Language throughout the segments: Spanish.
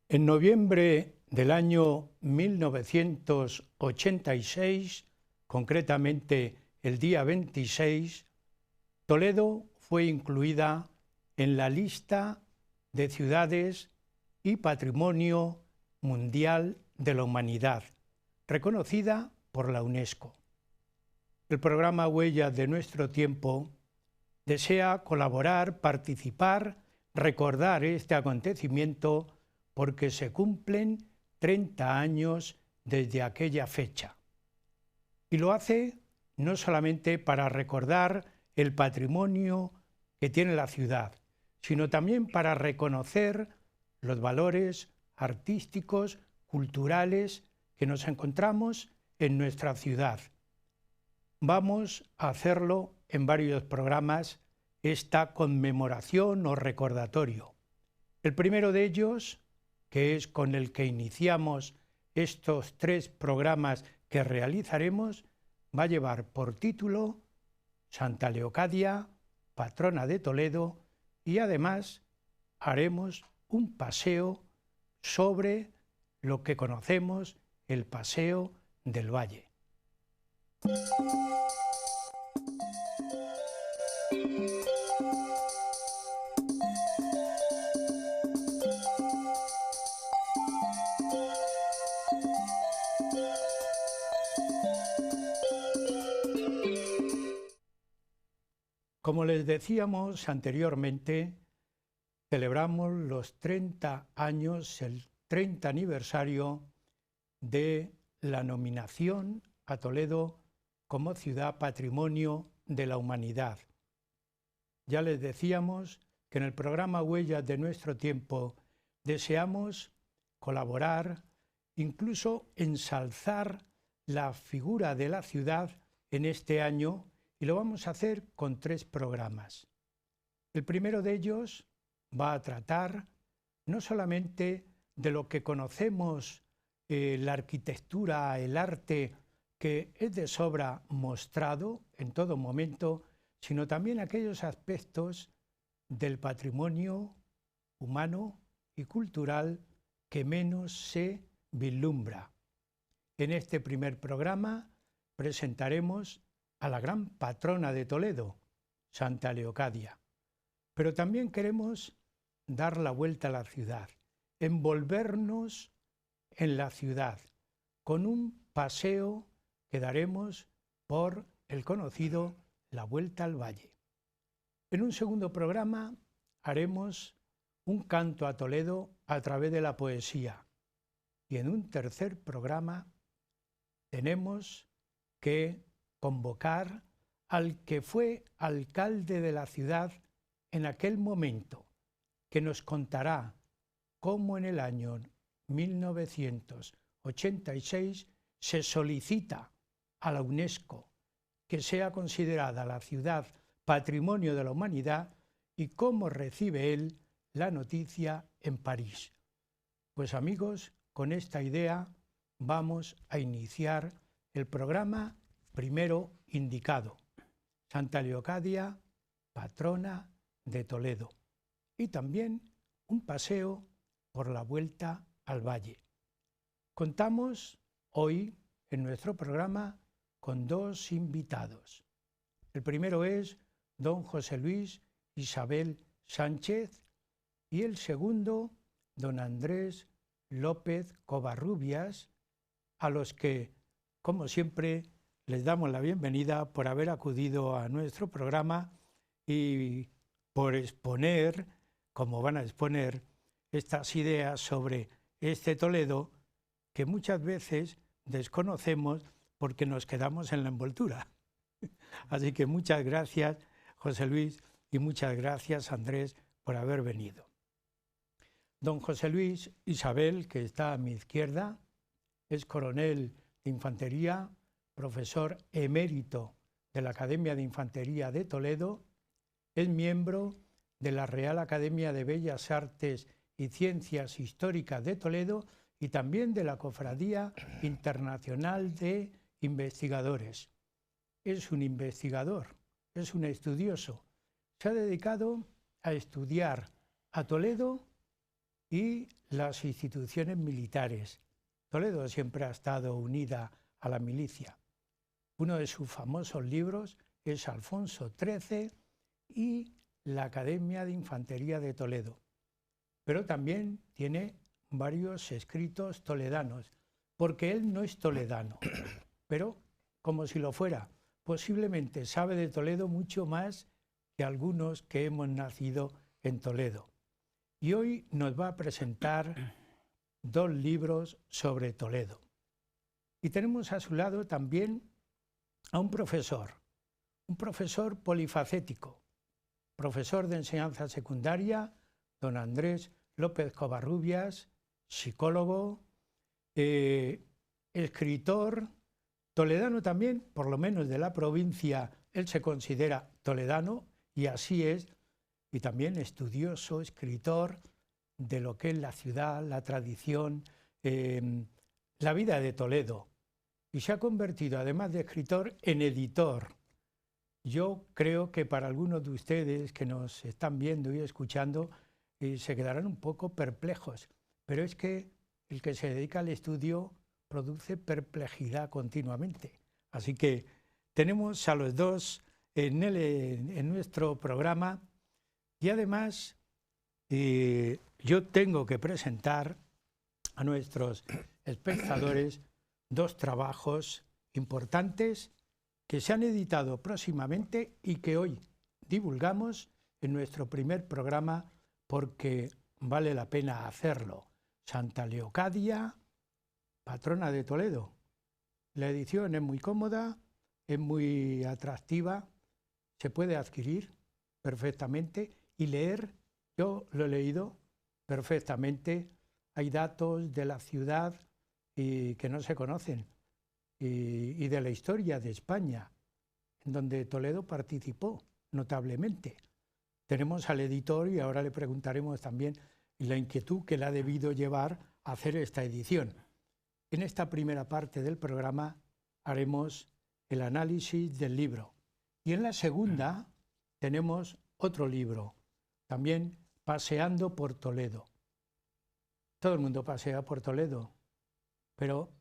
En noviembre del año 1986, concretamente el día 26, Toledo fue incluida en la lista de ciudades y patrimonio mundial de la humanidad, reconocida por la UNESCO. El programa Huellas de Nuestro Tiempo desea colaborar, participar, recordar este acontecimiento porque se cumplen 30 años desde aquella fecha. Y lo hace no solamente para recordar el patrimonio que tiene la ciudad, sino también para reconocer los valores artísticos, culturales que nos encontramos en nuestra ciudad. Vamos a hacerlo en varios programas, esta conmemoración o recordatorio. El primero de ellos, que es con el que iniciamos estos 3 programas que realizaremos, va a llevar por título Santa Leocadia, patrona de Toledo, y además haremos un paseo sobre lo que conocemos, el Paseo del Valle. Como les decíamos anteriormente, celebramos los 30 años, el 30 aniversario de la nominación a Toledo como Ciudad Patrimonio de la Humanidad. Ya les decíamos que en el programa Huellas de Nuestro Tiempo deseamos colaborar, incluso ensalzar la figura de la ciudad en este año, y lo vamos a hacer con 3 programas. El primero de ellos va a tratar no solamente de lo que conocemos, la arquitectura, el arte, que es de sobra mostrado en todo momento, sino también aquellos aspectos del patrimonio humano y cultural que menos se vislumbra. En este primer programa presentaremos a la gran patrona de Toledo, Santa Leocadia. Pero también queremos dar la vuelta a la ciudad, envolvernos en la ciudad, con un paseo que daremos por el conocido La Vuelta al Valle. En un segundo programa haremos un canto a Toledo a través de la poesía. Y en un tercer programa tenemos que convocar al que fue alcalde de la ciudad en aquel momento, que nos contará cómo en el año 1986 se solicita a la UNESCO que sea considerada la ciudad Patrimonio de la Humanidad y cómo recibe él la noticia en París. Pues amigos, con esta idea vamos a iniciar el programa primero indicado, Santa Leocadia, patrona de Toledo, y también un paseo por la Vuelta al Valle. Contamos hoy en nuestro programa con 2 invitados. El primero es don José Luis Isabel Sánchez y el segundo, don Andrés López Covarrubias, a los que, como siempre, les damos la bienvenida por haber acudido a nuestro programa y por exponer, como van a exponer, estas ideas sobre este Toledo que muchas veces desconocemos porque nos quedamos en la envoltura. Así que muchas gracias, José Luis, y muchas gracias, Andrés, por haber venido. Don José Luis Isabel, que está a mi izquierda, es coronel de infantería, profesor emérito de la Academia de Infantería de Toledo, es miembro de la Real Academia de Bellas Artes y Ciencias Históricas de Toledo y también de la Cofradía Internacional de Investigadores. Es un investigador, es un estudioso. Se ha dedicado a estudiar a Toledo y las instituciones militares. Toledo siempre ha estado unida a la milicia. Uno de sus famosos libros es Alfonso XIII y la Academia de Infantería de Toledo. Pero también tiene varios escritos toledanos, porque él no es toledano, pero como si lo fuera. Posiblemente sabe de Toledo mucho más que algunos que hemos nacido en Toledo. Y hoy nos va a presentar 2 libros sobre Toledo. Y tenemos a su lado también a un profesor polifacético, profesor de enseñanza secundaria, don Andrés López Covarrubias, psicólogo, escritor, toledano también, por lo menos de la provincia, él se considera toledano y así es, y también estudioso, escritor de lo que es la ciudad, la tradición, la vida de Toledo. Y se ha convertido, además de escritor, en editor. Yo creo que para algunos de ustedes que nos están viendo y escuchando, se quedarán un poco perplejos, pero es que el que se dedica al estudio produce perplejidad continuamente. Así que tenemos a los dos en nuestro programa y además yo tengo que presentar a nuestros espectadores 2 trabajos importantes que se han editado próximamente y que hoy divulgamos en nuestro primer programa porque vale la pena hacerlo. Santa Leocadia, patrona de Toledo. La edición es muy cómoda, es muy atractiva, se puede adquirir perfectamente y leer, yo lo he leído perfectamente. Hay datos de la ciudad que no se conocen y de la historia de España, en donde Toledo participó notablemente. Tenemos al editor y ahora le preguntaremos también la inquietud que le ha debido llevar a hacer esta edición. En esta primera parte del programa haremos el análisis del libro y en la segunda tenemos otro libro, también Paseando por Toledo. Todo el mundo pasea por Toledo, pero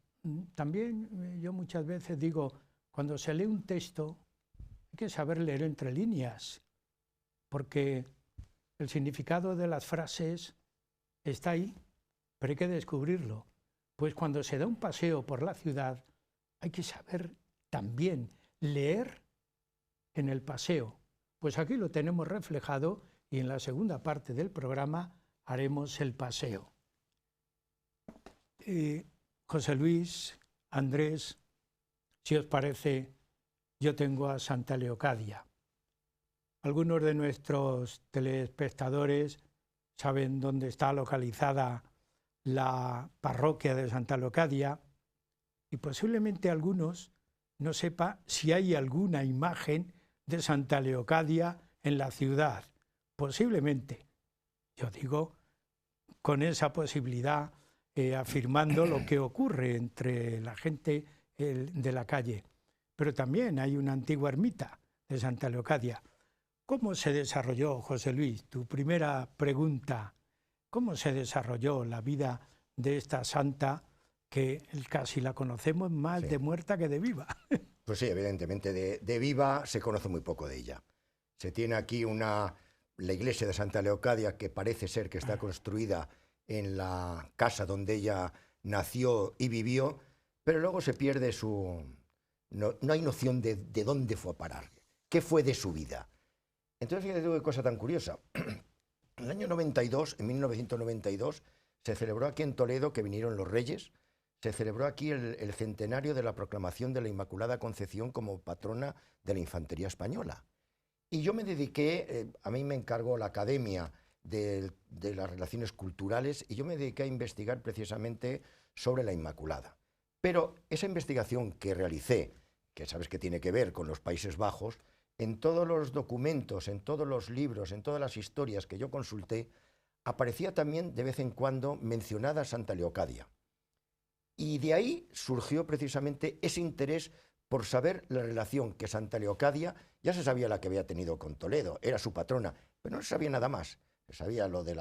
también yo muchas veces digo, cuando se lee un texto hay que saber leer entre líneas, porque el significado de las frases está ahí, pero hay que descubrirlo. Pues cuando se da un paseo por la ciudad hay que saber también leer en el paseo. Pues aquí lo tenemos reflejado y en la segunda parte del programa haremos el paseo. José Luis, Andrés, si os parece, yo tengo a Santa Leocadia. Algunos de nuestros telespectadores saben dónde está localizada la parroquia de Santa Leocadia y posiblemente algunos no sepan si hay alguna imagen de Santa Leocadia en la ciudad. Posiblemente, yo digo, con esa posibilidad, afirmando lo que ocurre entre la gente de la calle. Pero también hay una antigua ermita de Santa Leocadia. ¿Cómo se desarrolló, José Luis? Tu primera pregunta, ¿cómo se desarrolló la vida de esta santa que casi la conocemos más de muerta que de viva? Pues sí, evidentemente, de viva se conoce muy poco de ella. Se tiene aquí la iglesia de Santa Leocadia, que parece ser que está construida en la casa donde ella nació y vivió, pero luego se pierde no hay noción de dónde fue a parar, qué fue de su vida. Entonces, fíjate qué cosa tan curiosa. En el año 92, en 1992, se celebró aquí en Toledo, que vinieron los reyes, se celebró aquí el centenario de la proclamación de la Inmaculada Concepción como patrona de la Infantería Española. Y yo me dediqué, a mí me encargó la Academia de las Relaciones Culturales y yo me dediqué a investigar precisamente sobre la Inmaculada. Pero esa investigación que realicé, que sabes que tiene que ver con los Países Bajos, en todos los documentos, en todos los libros, en todas las historias que yo consulté, aparecía también de vez en cuando mencionada Santa Leocadia. Y de ahí surgió precisamente ese interés por saber la relación que Santa Leocadia, ya se sabía la que había tenido con Toledo, era su patrona, pero no se sabía nada más. se sabía lo del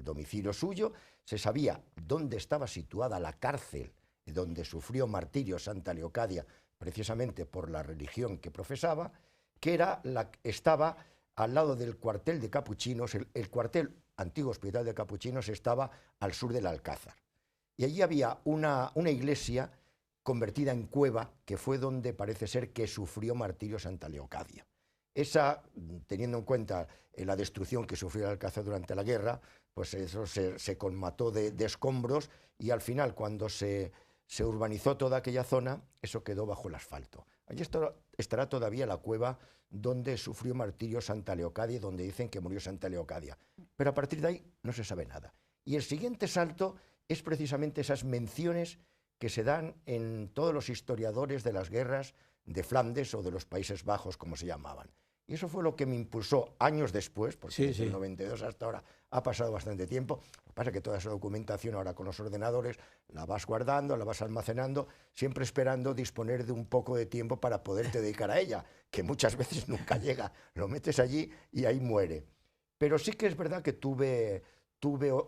domicilio suyo, se sabía dónde estaba situada la cárcel donde sufrió martirio Santa Leocadia, precisamente por la religión que profesaba, que estaba al lado del cuartel de capuchinos. El cuartel, antiguo hospital de capuchinos, estaba al sur del Alcázar. Y allí había una iglesia convertida en cueva, que fue donde parece ser que sufrió martirio Santa Leocadia. Esa, teniendo en cuenta la destrucción que sufrió el Alcázar durante la guerra, pues eso se colmató de escombros, y al final, cuando se urbanizó toda aquella zona, eso quedó bajo el asfalto. Allí estará todavía la cueva donde sufrió martirio Santa Leocadia, donde dicen que murió Santa Leocadia. Pero a partir de ahí no se sabe nada. Y el siguiente salto es precisamente esas menciones que se dan en todos los historiadores de las guerras de Flandes o de los Países Bajos, como se llamaban. Y eso fue lo que me impulsó años después, porque desde el 92 hasta ahora ha pasado bastante tiempo. Lo que pasa es que toda esa documentación ahora con los ordenadores la vas guardando, la vas almacenando, siempre esperando disponer de un poco de tiempo para poderte dedicar a ella, que muchas veces nunca llega. Lo metes allí y ahí muere. Pero sí que es verdad que tuve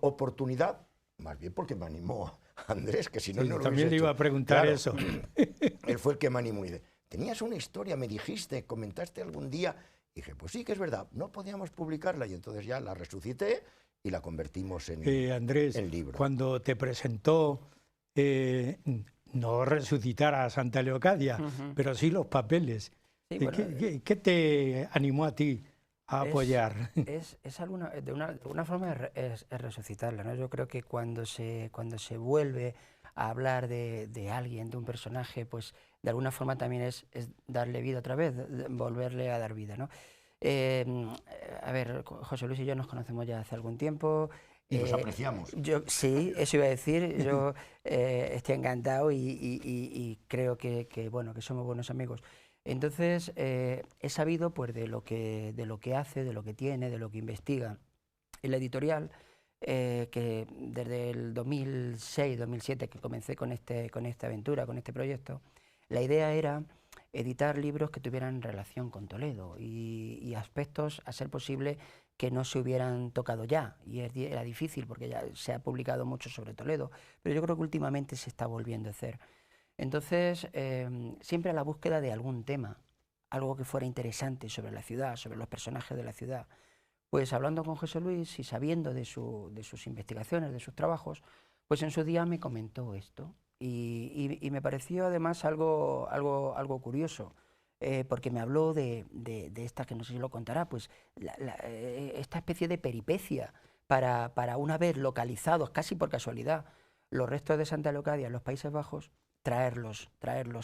oportunidad, más bien porque me animó Andrés, que si no, no lo también le iba a preguntar, claro, eso. Él fue el que me animó y dice: tenías una historia, me dijiste, comentaste algún día. Y dije, pues sí, que es verdad, no podíamos publicarla, y entonces ya la resucité y la convertimos Andrés, en libro. Cuando te presentó, no resucitar a Santa Leocadia, pero sí los papeles. Sí, bueno, ¿qué te animó a ti a apoyar? De una forma es resucitarla, ¿no? Yo creo que cuando se vuelve a hablar de alguien, de un personaje, pues de alguna forma también es darle vida otra vez, volverle a dar vida, ¿no? A ver, José Luis y yo nos conocemos ya hace algún tiempo. Y nos apreciamos. Sí, eso iba a decir. Yo estoy encantado y creo que somos buenos amigos. Entonces, he sabido pues de lo que hace, de lo que tiene, de lo que investiga. En la editorial, que desde el 2006-2007 que comencé con esta aventura, con este proyecto, la idea era editar libros que tuvieran relación con Toledo y aspectos, a ser posible, que no se hubieran tocado ya. Y era difícil porque ya se ha publicado mucho sobre Toledo, pero yo creo que últimamente se está volviendo a hacer. Entonces, siempre a la búsqueda de algún tema, algo que fuera interesante sobre la ciudad, sobre los personajes de la ciudad. Pues hablando con José Luis y sabiendo de sus investigaciones, de sus trabajos, pues en su día me comentó esto. Y me pareció además algo curioso, porque me habló de esta, que no sé si lo contará, pues esta especie de peripecia para una vez localizados, casi por casualidad, los restos de Santa Leocadia en los Países Bajos, traerlos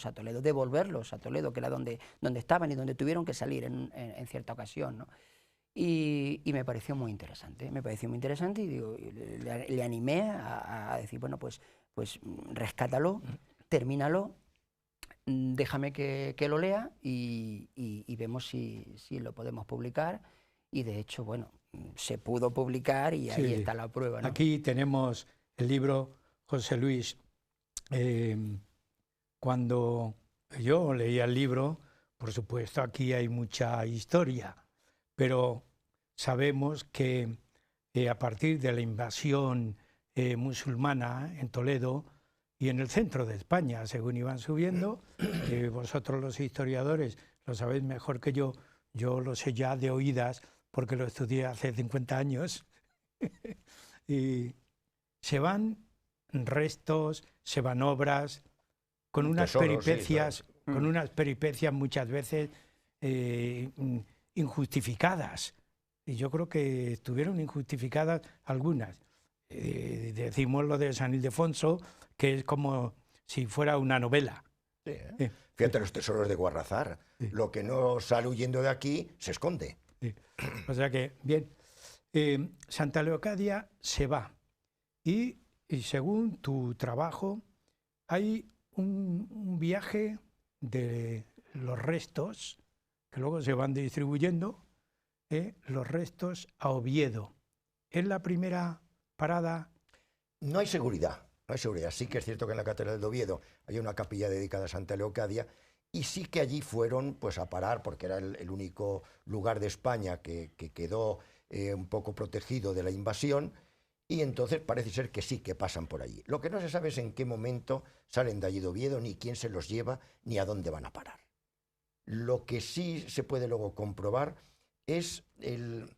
a Toledo, devolverlos a Toledo, que era donde estaban y donde tuvieron que salir en cierta ocasión, ¿no? Y me pareció muy interesante, y digo, le animé a decir, bueno, pues rescátalo, termínalo, déjame que lo lea y vemos si lo podemos publicar. Y de hecho, bueno, se pudo publicar y ahí está la prueba, ¿no? Aquí tenemos el libro, José Luis. Cuando yo leía el libro, por supuesto, aquí hay mucha historia, pero sabemos que a partir de la invasión musulmana en Toledo y en el centro de España, según iban subiendo, vosotros los historiadores lo sabéis mejor que yo lo sé ya de oídas porque lo estudié hace 50 años, y se van restos, se van obras, con unas peripecias, con unas peripecias muchas veces injustificadas. Y yo creo que estuvieron injustificadas algunas. Decimos lo de San Ildefonso, que es como si fuera una novela. Sí, fíjate los tesoros de Guarrazar. Sí. Lo que no sale huyendo de aquí se esconde. Sí. O sea que, bien, Santa Leocadia se va. Y según tu trabajo, hay un viaje de los restos, que luego se van distribuyendo, los restos a Oviedo. ¿Es la primera parada? No hay seguridad, no hay seguridad. Sí que es cierto que en la Catedral de Oviedo hay una capilla dedicada a Santa Leocadia, y sí que allí fueron pues a parar, porque era el único lugar de España que quedó un poco protegido de la invasión, y entonces parece ser que sí que pasan por allí. Lo que no se sabe es en qué momento salen de allí de Oviedo, ni quién se los lleva, ni a dónde van a parar. Lo que sí se puede luego comprobar es el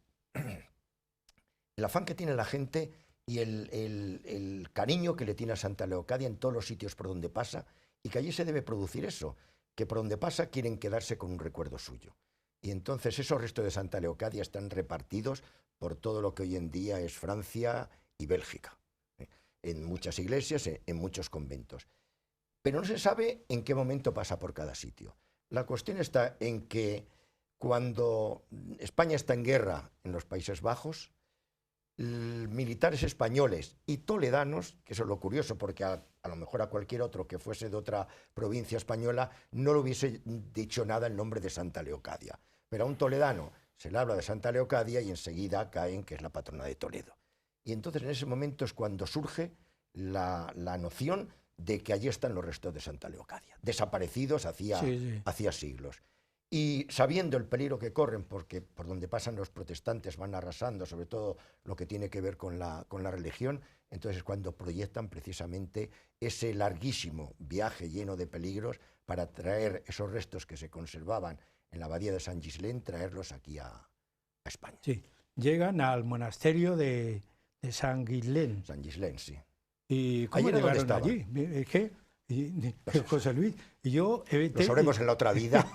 afán que tiene la gente y el cariño que le tiene a Santa Leocadia en todos los sitios por donde pasa, y que allí se debe producir eso, que por donde pasa quieren quedarse con un recuerdo suyo. Y entonces esos restos de Santa Leocadia están repartidos por todo lo que hoy en día es Francia y Bélgica, en muchas iglesias, en muchos conventos. Pero no se sabe en qué momento pasa por cada sitio. La cuestión está en que cuando España está en guerra en los Países Bajos, militares españoles y toledanos, que eso es lo curioso, porque a lo mejor a cualquier otro que fuese de otra provincia española no le hubiese dicho nada el nombre de Santa Leocadia. Pero a un toledano se le habla de Santa Leocadia y enseguida caen que es la patrona de Toledo. Y entonces en ese momento es cuando surge la noción de que allí están los restos de Santa Leocadia, desaparecidos hacía siglos. Y sabiendo el peligro que corren, porque por donde pasan los protestantes van arrasando, sobre todo lo que tiene que ver con la religión, entonces es cuando proyectan precisamente ese larguísimo viaje lleno de peligros para traer esos restos que se conservaban en la abadía de San Gislén, traerlos aquí a España. Sí, llegan al monasterio de San Gislén. San Gislén, sí. ¿Y cómo llegaron allí? Es que, José Luis, y yo... Lo sabremos en la otra vida.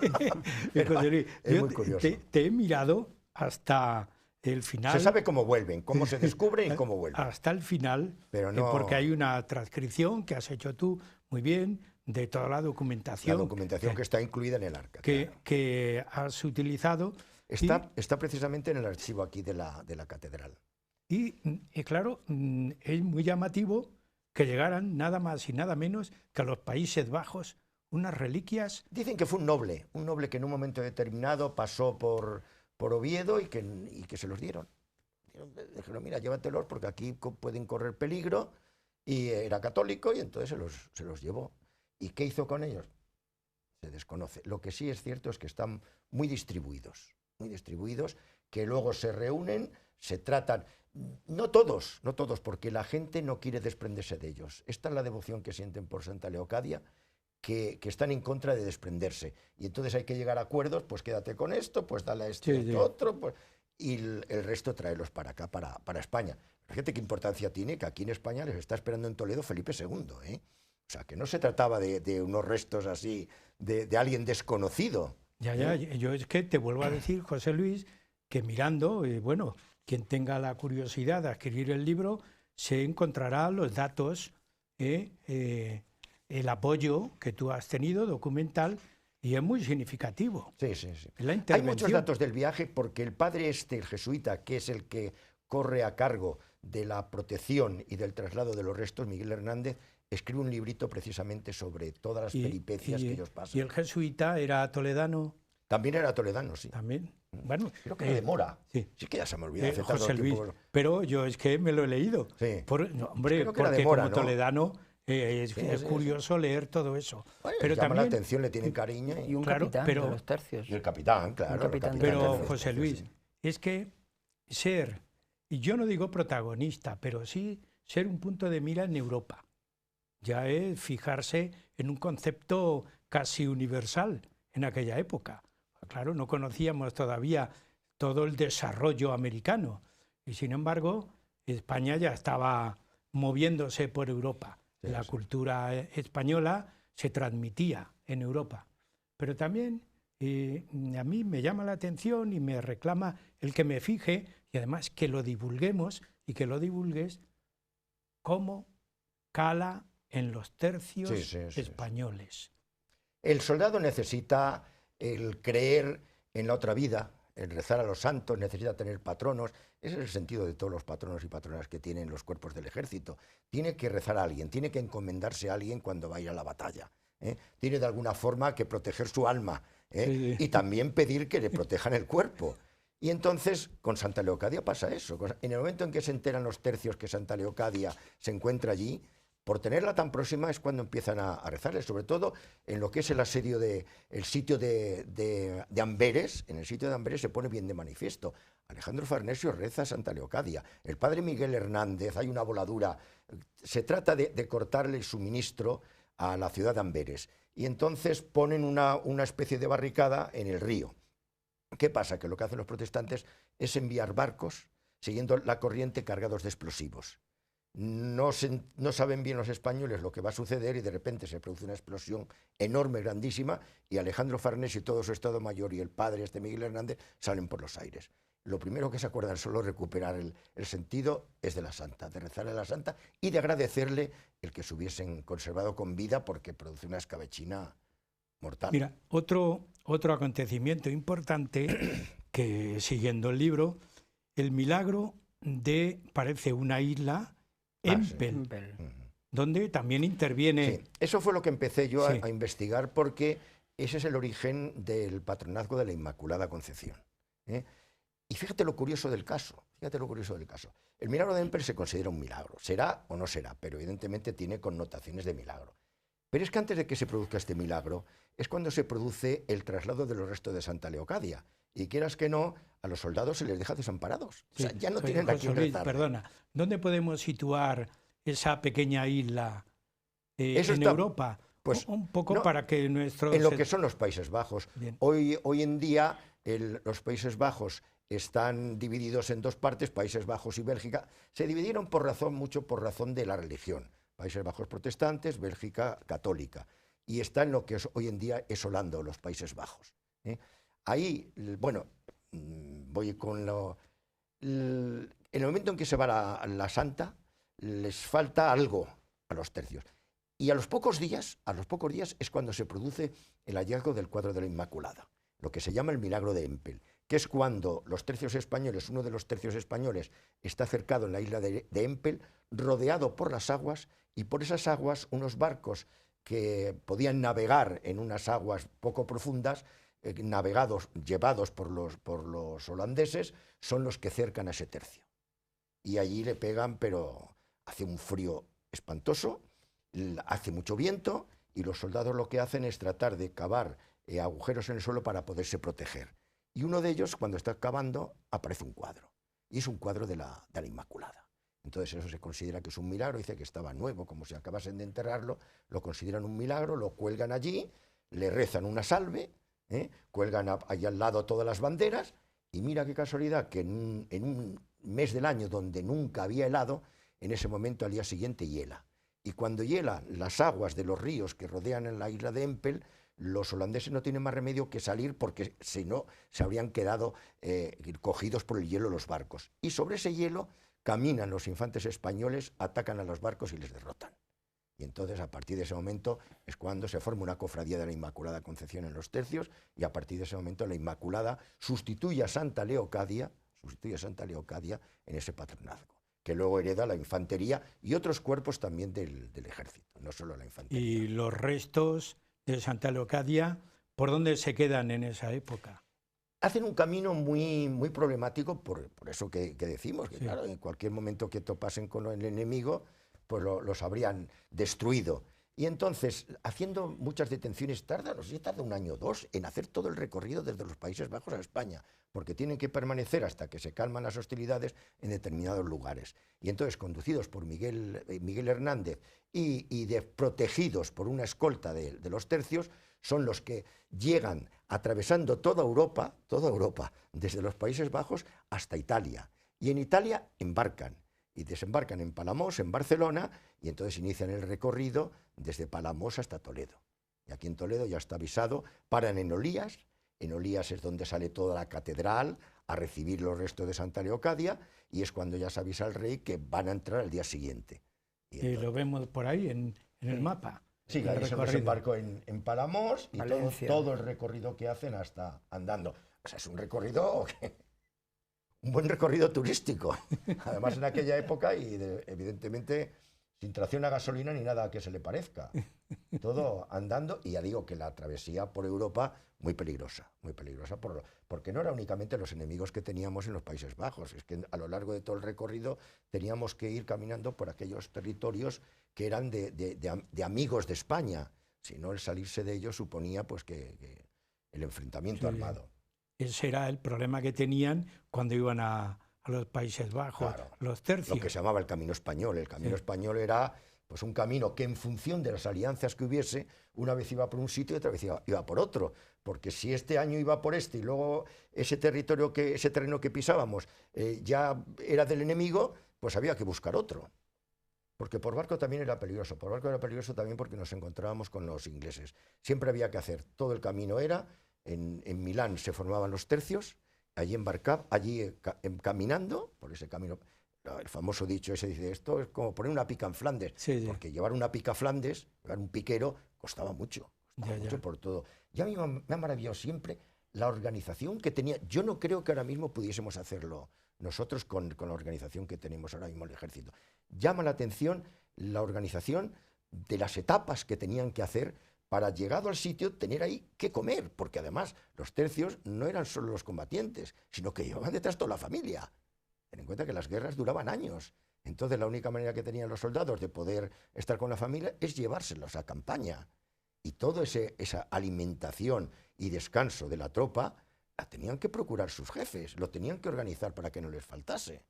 José Luis, es muy curioso. Te he mirado hasta el final. Se sabe cómo vuelven, cómo se descubren y cómo vuelven. Hasta el final, pero no... porque hay una transcripción que has hecho tú muy bien de toda la documentación. La documentación que está incluida en el arca. Que has utilizado. Está precisamente en el archivo aquí de la catedral. Y claro, es muy llamativo que llegaran nada más y nada menos que a los Países Bajos unas reliquias. Dicen que fue un noble que en un momento determinado pasó por Oviedo y que se los dieron. Dijeron, mira, llévatelos porque aquí pueden correr peligro, y era católico y entonces se los llevó. ¿Y qué hizo con ellos? Se desconoce. Lo que sí es cierto es que están muy distribuidos, que luego se reúnen, se tratan... No todos, porque la gente no quiere desprenderse de ellos. Esta es la devoción que sienten por Santa Leocadia, que están en contra de desprenderse. Y entonces hay que llegar a acuerdos, pues quédate con esto, pues dale a este otro, pues, y el resto traerlos para acá, para España. Fíjate qué importancia tiene que aquí en España les está esperando en Toledo Felipe II, ¿eh? O sea, que no se trataba de unos restos así, de alguien desconocido. Ya, yo es que te vuelvo a decir, José Luis, que mirando, bueno... Quien tenga la curiosidad de adquirir el libro se encontrará los datos, el apoyo que tú has tenido documental, y es muy significativo. Sí. Hay muchos datos del viaje porque el padre el jesuita, que es el que corre a cargo de la protección y del traslado de los restos, Miguel Hernández, escribe un librito precisamente sobre todas las peripecias que ellos pasan. ¿Y el jesuita era toledano? También era toledano, sí. También. Bueno, creo que de Mora. Sí, que ya se me olvidó. José Luis, pero yo es que me lo he leído. Sí. Hombre, porque Mora, como toledano es curioso leer todo eso. Bueno, pero llama también la atención, le tienen cariño. Y un capitán de los tercios. Y el capitán, claro. Pero, José Luis, es que ser, y yo no digo protagonista, pero sí ser un punto de mira en Europa. Ya es fijarse en un concepto casi universal en aquella época. Claro, no conocíamos todavía todo el desarrollo americano y, sin embargo, España ya estaba moviéndose por Europa. La cultura española se transmitía en Europa. Pero también a mí me llama la atención y me reclama el que me fije, y además que lo divulguemos y que lo divulgues, cómo cala en los tercios españoles. El soldado necesita el creer en la otra vida, el rezar a los santos, necesita tener patronos. Ese es el sentido de todos los patronos y patronas que tienen los cuerpos del ejército. Tiene que rezar a alguien, tiene que encomendarse a alguien cuando va a ir a la batalla. Tiene de alguna forma que proteger su alma, y también pedir que le protejan el cuerpo. Y entonces con Santa Leocadia pasa eso. En el momento en que se enteran los tercios que Santa Leocadia se encuentra allí, por tenerla tan próxima es cuando empiezan a rezarle, sobre todo en lo que es el sitio de Amberes. En el sitio de Amberes se pone bien de manifiesto. Alejandro Farnesio reza a Santa Leocadia. El padre Miguel Hernández, hay una voladura. Se trata de cortarle el suministro a la ciudad de Amberes. Y entonces ponen una especie de barricada en el río. ¿Qué pasa? Que lo que hacen los protestantes es enviar barcos siguiendo la corriente cargados de explosivos. No saben bien los españoles lo que va a suceder y de repente se produce una explosión enorme, grandísima, y Alejandro Farnesio y todo su Estado Mayor y el padre Miguel Hernández salen por los aires. Lo primero que se acuerdan solo recuperar el sentido es de la Santa, de rezarle a la Santa y de agradecerle el que se hubiesen conservado con vida, porque produce una escabechina mortal. Mira, otro acontecimiento importante que, siguiendo el libro, el milagro de, parece una isla, Empel, donde también interviene... Sí, eso fue lo que empecé yo a investigar, porque ese es el origen del patronazgo de la Inmaculada Concepción. Y fíjate lo curioso del caso, El milagro de Empel se considera un milagro, será o no será, pero evidentemente tiene connotaciones de milagro. Pero es que antes de que se produzca este milagro, es cuando se produce el traslado de los restos de Santa Leocadia. Y quieras que no, a los soldados se les deja desamparados. Sí, o sea, ya no tienen a quién rezar. Perdona, ¿dónde podemos situar esa pequeña isla en Europa? Pues, un poco para que nuestros... En lo que son los Países Bajos. Bien. Hoy en día los Países Bajos están divididos en dos partes, Países Bajos y Bélgica. Se dividieron mucho por razón de la religión. Países Bajos protestantes, Bélgica católica. Y está en lo que hoy en día es Holanda o los Países Bajos. Ahí, bueno, voy con en el momento en que se va la Santa, les falta algo a los tercios. Y a los pocos días es cuando se produce el hallazgo del cuadro de la Inmaculada, lo que se llama el milagro de Empel, que es cuando los tercios españoles, uno de los tercios españoles está cercado en la isla de Empel, rodeado por las aguas, y por esas aguas unos barcos que podían navegar en unas aguas poco profundas, llevados por los holandeses, son los que cercan a ese tercio. Y allí le pegan, pero hace un frío espantoso, hace mucho viento, y los soldados lo que hacen es tratar de cavar agujeros en el suelo para poderse proteger. Y uno de ellos, cuando está cavando, aparece un cuadro. Y es un cuadro de la Inmaculada. Entonces eso se considera que es un milagro, dice que estaba nuevo, como si acabasen de enterrarlo, lo consideran un milagro, lo cuelgan allí, le rezan una salve, cuelgan allí al lado todas las banderas, y mira qué casualidad que en un mes del año donde nunca había helado, en ese momento al día siguiente hiela. Y cuando hielan las aguas de los ríos que rodean en la isla de Empel, los holandeses no tienen más remedio que salir, porque si no se habrían quedado cogidos por el hielo los barcos. Y sobre ese hielo caminan los infantes españoles, atacan a los barcos y les derrotan. Y entonces, a partir de ese momento, es cuando se forma una cofradía de la Inmaculada Concepción en los tercios, y a partir de ese momento la Inmaculada sustituye a Santa Leocadia en ese patronazgo, que luego hereda la infantería y otros cuerpos también del ejército, no solo la infantería. ¿Y los restos de Santa Leocadia, por dónde se quedan en esa época? Hacen un camino muy problemático, por eso que decimos, que claro, en cualquier momento que topasen con el enemigo, pues los habrían destruido. Y entonces, haciendo muchas detenciones, tarda un año o dos en hacer todo el recorrido desde los Países Bajos a España, porque tienen que permanecer hasta que se calman las hostilidades en determinados lugares. Y entonces, conducidos por Miguel Hernández y protegidos por una escolta de los tercios, son los que llegan atravesando toda Europa, desde los Países Bajos hasta Italia. Y en Italia embarcan. Y desembarcan en Palamós, en Barcelona, y entonces inician el recorrido desde Palamós hasta Toledo. Y aquí en Toledo ya está avisado, paran en Olías es donde sale toda la catedral a recibir los restos de Santa Leocadia, y es cuando ya se avisa al rey que van a entrar al día siguiente. Y lo vemos por ahí en el mapa. Sí, ahí se desembarcó en Palamós, y todo el recorrido que hacen hasta andando. O sea, es un recorrido... un buen recorrido turístico, además en aquella época, y evidentemente sin tracción a gasolina ni nada que se le parezca. Todo andando, y ya digo que la travesía por Europa muy peligrosa porque no era únicamente los enemigos que teníamos en los Países Bajos, es que a lo largo de todo el recorrido teníamos que ir caminando por aquellos territorios que eran de amigos de España, si no el salirse de ellos suponía pues que el enfrentamiento armado. Ese era el problema que tenían cuando iban a los Países Bajos, claro, los tercios. Lo que se llamaba el camino español. El camino español era pues un camino que en función de las alianzas que hubiese, una vez iba por un sitio y otra vez iba por otro. Porque si este año iba por este y luego ese terreno que pisábamos ya era del enemigo, pues había que buscar otro. Porque por barco también era peligroso. Por barco era peligroso también porque nos encontrábamos con los ingleses. Siempre había que hacer. Todo el camino era, en Milán se formaban los tercios, allí caminando por ese camino. El famoso dicho ese dice, esto es como poner una pica en Flandes, porque llevar una pica a Flandes, llevar un piquero, costaba mucho por todo. Y a mí me ha maravillado siempre la organización que tenía. Yo no creo que ahora mismo pudiésemos hacerlo nosotros con la organización que tenemos ahora mismo el ejército. Llama la atención la organización de las etapas que tenían que hacer para, llegado al sitio, tener ahí que comer, porque además los tercios no eran solo los combatientes, sino que llevaban detrás toda la familia. Ten en cuenta que las guerras duraban años. Entonces la única manera que tenían los soldados de poder estar con la familia es llevárselos a campaña. Y toda esa alimentación y descanso de la tropa la tenían que procurar sus jefes, lo tenían que organizar para que no les faltase.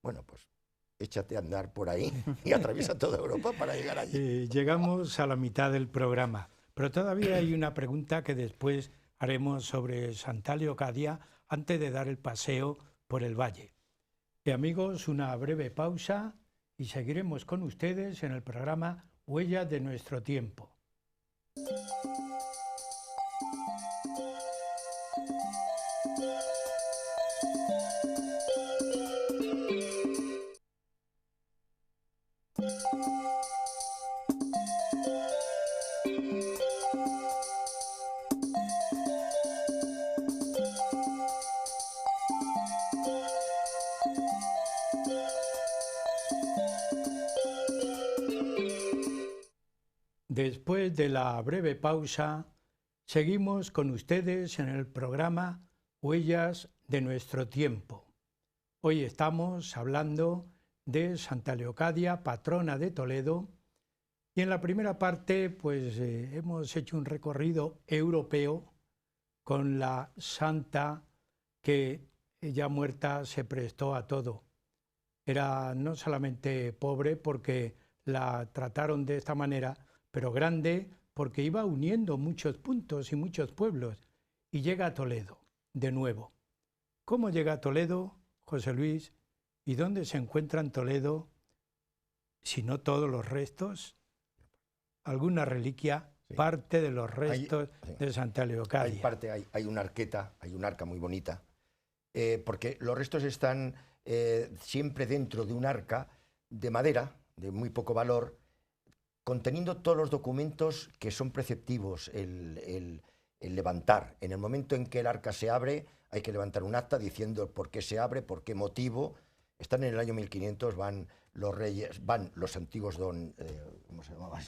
Bueno, pues échate a andar por ahí y atraviesa toda Europa para llegar allí. Llegamos a la mitad del programa, pero todavía hay una pregunta que después haremos sobre Santa Leocadia antes de dar el paseo por el valle. Y amigos, una breve pausa y seguiremos con ustedes en el programa Huellas de nuestro tiempo. Después de la breve pausa, seguimos con ustedes en el programa Huellas de nuestro tiempo. Hoy estamos hablando de Santa Leocadia, patrona de Toledo, y en la primera parte pues hemos hecho un recorrido europeo con la santa que ya muerta se prestó a todo. Era no solamente pobre porque la trataron de esta manera, pero grande porque iba uniendo muchos puntos y muchos pueblos, y llega a Toledo de nuevo. ¿Cómo llega a Toledo, José Luis? ¿Y dónde se encuentra en Toledo, si no todos los restos? ¿Alguna reliquia? Sí. Parte de los restos de Santa Leocadia. Hay una arqueta, hay un arca muy bonita, porque los restos están siempre dentro de un arca de madera, de muy poco valor, conteniendo todos los documentos que son preceptivos el levantar. En el momento en que el arca se abre, hay que levantar un acta diciendo por qué se abre, por qué motivo. Están en el año 1500, van los reyes, van los antiguos ¿cómo se llamaba?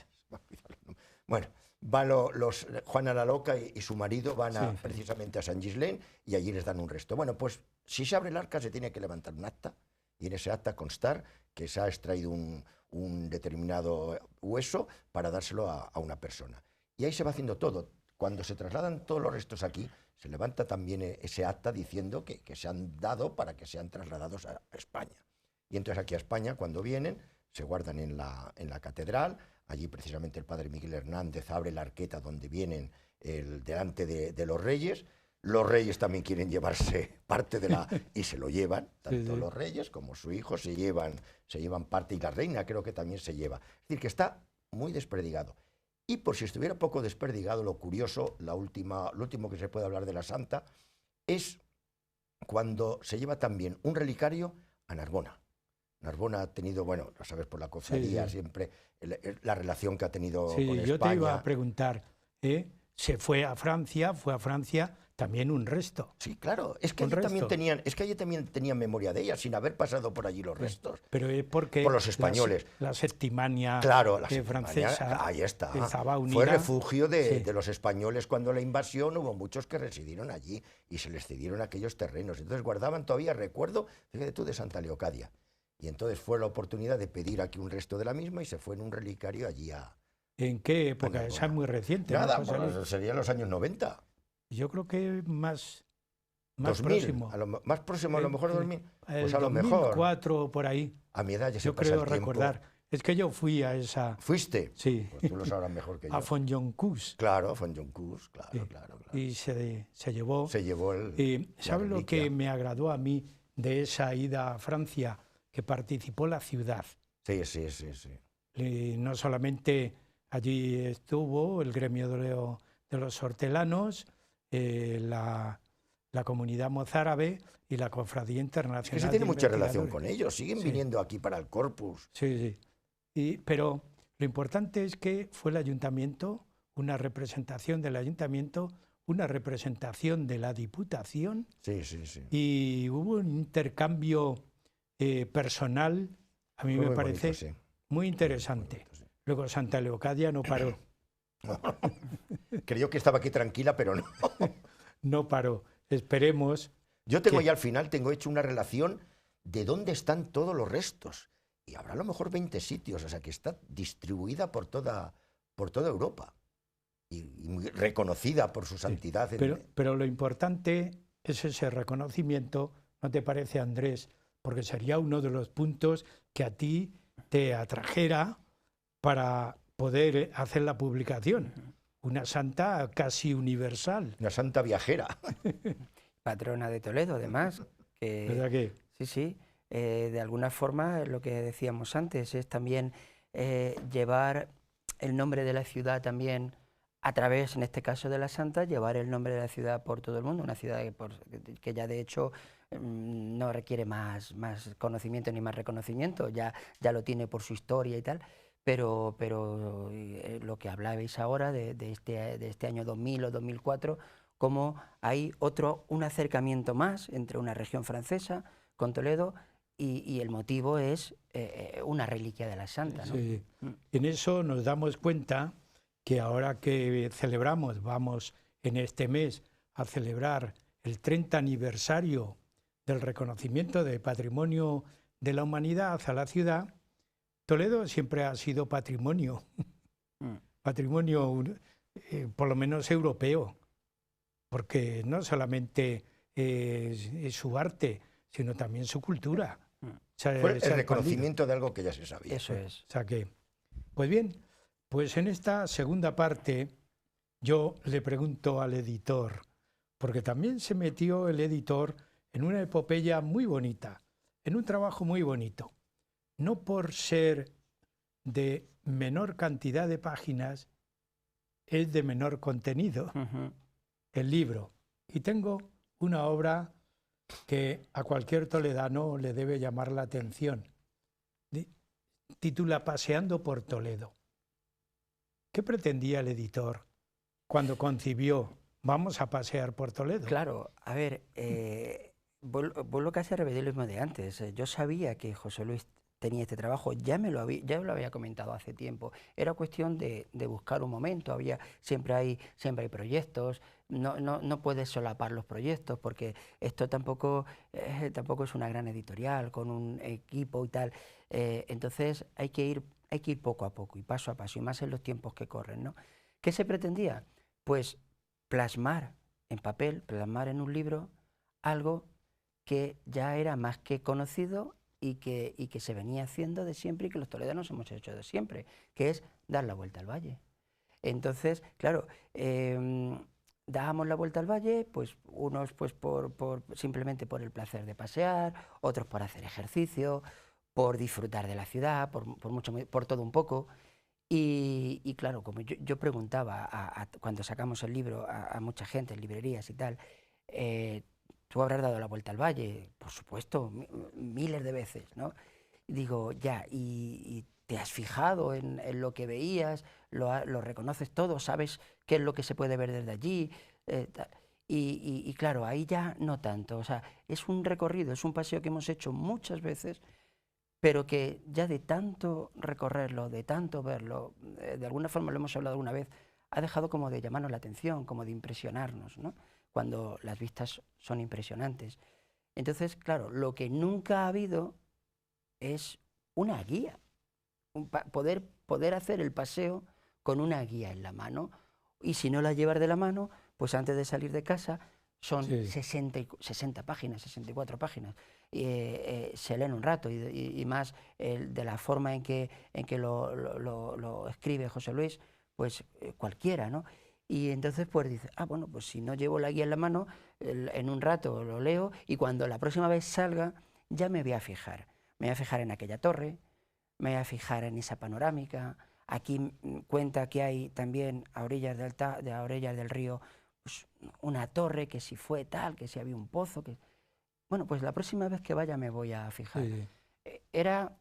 Bueno, van los Juana la Loca y su marido van precisamente a San Gislén y allí les dan un resto. Bueno, pues si se abre el arca se tiene que levantar un acta y en ese acta constar que se ha extraído un determinado hueso para dárselo a una persona. Y ahí se va haciendo todo. Cuando se trasladan todos los restos aquí, se levanta también ese acta diciendo que se han dado para que sean trasladados a España. Y entonces aquí a España, cuando vienen, se guardan en la catedral. Allí precisamente el padre Miguel Hernández abre la arqueta donde vienen delante de los reyes. Los reyes también quieren llevarse parte y se lo llevan, tanto los reyes como su hijo se llevan parte, y la reina creo que también se lleva. Es decir, que está muy desperdigado. Y por si estuviera poco desperdigado, lo curioso, lo último que se puede hablar de la santa, es cuando se lleva también un relicario a Narbona. Narbona ha tenido, bueno, lo sabes por la cofradía, siempre la relación que ha tenido con España. Yo te iba a preguntar, se fue a Francia también un resto. Sí, claro, es que Un allí también resto. tenían memoria de ella, sin haber pasado por allí los restos. Pero es porque Por los españoles. la septimania Claro, la Septimania, francesa ahí está. estaba unida. Fue refugio Sí. de los españoles cuando la invasión, hubo muchos que residieron allí y se les cedieron aquellos terrenos. Entonces guardaban todavía recuerdo, fíjate tú, de Santa Leocadia. Y entonces fue la oportunidad de pedir aquí un resto de la misma y se fue en un relicario allí a... ¿En qué época? Bueno, Esa es muy reciente, ¿no, Nada, José Luis? pues serían los años 90. Yo creo que más 2000, próximo. más próximo a lo mejor 2000. Pues El a lo mejor. 2004 por ahí. A mi edad ya se Yo pasa creo el tiempo. recordar. Es que yo fui a esa, ¿Fuiste? sí, Pues tú lo sabrás mejor que yo. a Fonjoncus Claro, Fonjoncus, claro, sí, claro. y se llevó. Se llevó el... Y la ¿sabes lo reliquia. que me agradó a mí de esa ida a Francia? Que participó la ciudad. Sí, sí. Y no solamente allí estuvo el gremio de los hortelanos, la comunidad mozárabe y la Cofradía Internacional. Es que se de tiene mucha relación Investigadores. con ellos. Siguen Sí. viniendo aquí para el Corpus. Sí. Pero lo importante es que fue el ayuntamiento, una representación del ayuntamiento, una representación de la Diputación Sí. y hubo un intercambio personal, a mí Fue me muy parece bonito, sí. muy interesante. Bonito, sí. Luego Santa Leocadia no paró, Creyó que estaba aquí tranquila, pero no. no paró. Esperemos. Yo tengo ¿Qué? ya al final, tengo hecho una relación de dónde están todos los restos. Y habrá a lo mejor 20 sitios, o sea que está distribuida por toda Europa. Y muy reconocida por su santidad. Pero lo importante es ese reconocimiento, ¿no te parece, Andrés? Porque sería uno de los puntos que a ti te atrajera para poder hacer la publicación. Una santa casi universal. Una santa viajera. Patrona de Toledo, además. ¿Verdad que? Sí. De alguna forma, lo que decíamos antes, es también llevar el nombre de la ciudad también a través, en este caso de la santa, llevar el nombre de la ciudad por todo el mundo, una ciudad que ya de hecho no requiere más conocimiento ni más reconocimiento, ya lo tiene por su historia y tal, pero lo que hablabais ahora de este año 2000 o 2004, como hay un acercamiento más entre una región francesa con Toledo y el motivo es una reliquia de la santa, ¿no? Sí. En eso nos damos cuenta que ahora que vamos en este mes a celebrar el 30 aniversario del reconocimiento de Patrimonio de la Humanidad a la ciudad, Toledo siempre ha sido patrimonio, patrimonio por lo menos europeo, porque no solamente es su arte, sino también su cultura. Fue el reconocimiento de algo que ya se sabía. Eso es. O sea que, pues bien, pues en esta segunda parte yo le pregunto al editor, porque también se metió el editor en una epopeya muy bonita, en un trabajo muy bonito, no por ser de menor cantidad de páginas, es de menor contenido, el libro. Y tengo una obra que a cualquier toledano le debe llamar la atención. Titula Paseando por Toledo. ¿Qué pretendía el editor cuando concibió Vamos a pasear por Toledo? Claro, a ver, vuelvo casi a repetir lo mismo de antes. Yo sabía que José Luis tenía este trabajo, ya me lo había comentado hace tiempo. Era cuestión de buscar un momento. Siempre hay proyectos. No puedes solapar los proyectos porque esto tampoco es una gran editorial con un equipo y tal. Entonces hay que ir poco a poco y paso a paso, y más en los tiempos que corren, ¿no? ¿Qué se pretendía? Pues plasmar en papel, plasmar en un libro algo que ya era más que conocido y que se venía haciendo de siempre y que los toledanos hemos hecho de siempre, que es dar la vuelta al valle. Entonces, claro, dábamos la vuelta al valle, pues unos pues simplemente por el placer de pasear, otros por hacer ejercicio, por disfrutar de la ciudad, por todo un poco. Y claro, como yo preguntaba cuando sacamos el libro a mucha gente en librerías y tal, tú habrás dado la vuelta al valle, por supuesto, miles de veces, ¿no? Y digo, ya, y te has fijado en lo que veías, lo reconoces todo, sabes qué es lo que se puede ver desde allí. Y claro, ahí ya no tanto. O sea, es un recorrido, es un paseo que hemos hecho muchas veces, pero que ya de tanto recorrerlo, de tanto verlo, de alguna forma lo hemos hablado alguna vez, ha dejado como de llamarnos la atención, como de impresionarnos, ¿no? Cuando las vistas son impresionantes. Entonces, claro, lo que nunca ha habido es una guía, poder hacer el paseo con una guía en la mano, y si no la llevas de la mano, pues antes de salir de casa son 60 páginas, 64 páginas, se leen un rato, y más de la forma en que lo escribe José Luis, pues cualquiera, ¿no? Y entonces pues dice, bueno, pues si no llevo la guía en la mano, en un rato lo leo, y cuando la próxima vez salga ya me voy a fijar. Me voy a fijar en aquella torre, me voy a fijar en esa panorámica. Aquí cuenta que hay también a orillas del río, pues, una torre, que si fue tal, que si había un pozo. Bueno, pues la próxima vez que vaya me voy a fijar. Sí. Era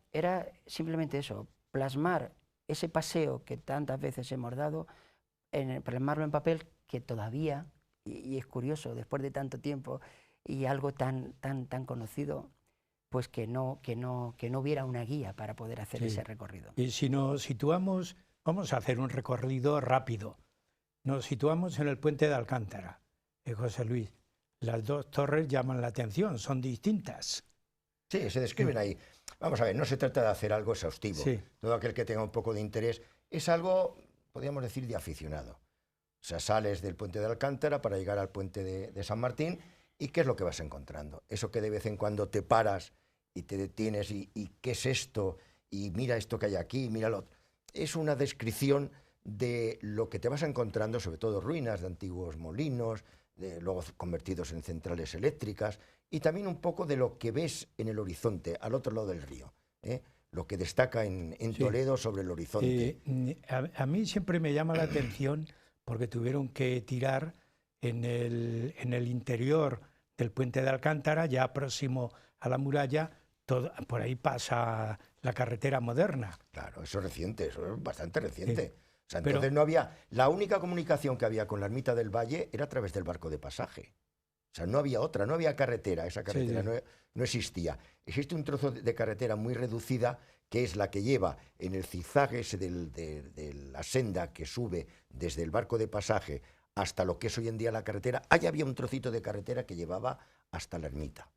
simplemente eso, plasmar ese paseo que tantas veces hemos dado, plasmarlo en papel, que todavía, y es curioso, después de tanto tiempo y algo tan conocido, pues que no hubiera una guía para poder hacer ese recorrido. Y si nos situamos, vamos a hacer un recorrido rápido. Nos situamos en el puente de Alcántara, José Luis. Las dos torres llaman la atención, son distintas. Sí, se describen ahí. Vamos a ver, no se trata de hacer algo exhaustivo. Sí. Todo aquel que tenga un poco de interés es algo, podríamos decir, de aficionado. O sea, sales del puente de Alcántara para llegar al puente de San Martín, y ¿qué es lo que vas encontrando? Eso que de vez en cuando te paras y te detienes y ¿qué es esto? Y mira esto que hay aquí, míralo. Es una descripción de lo que te vas encontrando, sobre todo ruinas de antiguos molinos, luego convertidos en centrales eléctricas, y también un poco de lo que ves en el horizonte, al otro lado del río, lo que destaca en Toledo sobre el horizonte. A mí siempre me llama la atención porque tuvieron que tirar en el interior del puente de Alcántara, ya próximo a la muralla. Por ahí pasa la carretera moderna. Claro, eso es reciente, eso es bastante reciente. Sí. O sea, entonces no había... La única comunicación que había con la ermita del Valle era a través del barco de pasaje. O sea, no había otra, no había carretera, esa carretera no existía. Existe un trozo de carretera muy reducida, que es la que lleva en el zigzag ese de la senda que sube desde el barco de pasaje hasta lo que es hoy en día la carretera. Ahí había un trocito de carretera que llevaba hasta la ermita.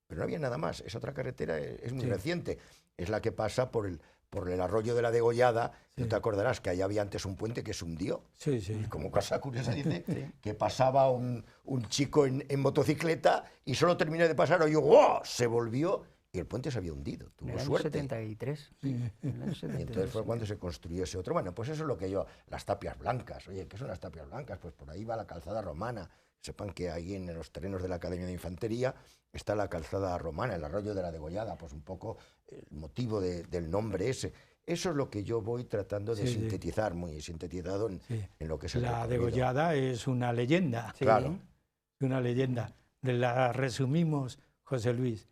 Pero no había nada más. Esa otra carretera es muy reciente. Es la que pasa por el arroyo de la Degollada. Sí. Tú te acordarás que allá había antes un puente que se hundió. Sí, sí. Y como cosa curiosa dice que pasaba un chico en motocicleta y solo terminó de pasar, oyó, ¡wow!, se volvió y el puente se había hundido. Tuvo suerte. En el 73. Sí. En el 73. Y entonces fue cuando se construyó ese otro. Bueno, pues eso es lo que las tapias blancas. Oye, ¿qué son las tapias blancas? Pues por ahí va la calzada romana. Sepan que ahí en los terrenos de la Academia de Infantería está la calzada romana, el arroyo de la Degollada, pues un poco el motivo del nombre ese. Eso es lo que yo voy tratando de sintetizar, muy sintetizado en lo que es el recorrido. La Degollada es una leyenda. Claro. Una leyenda. La resumimos, José Luis.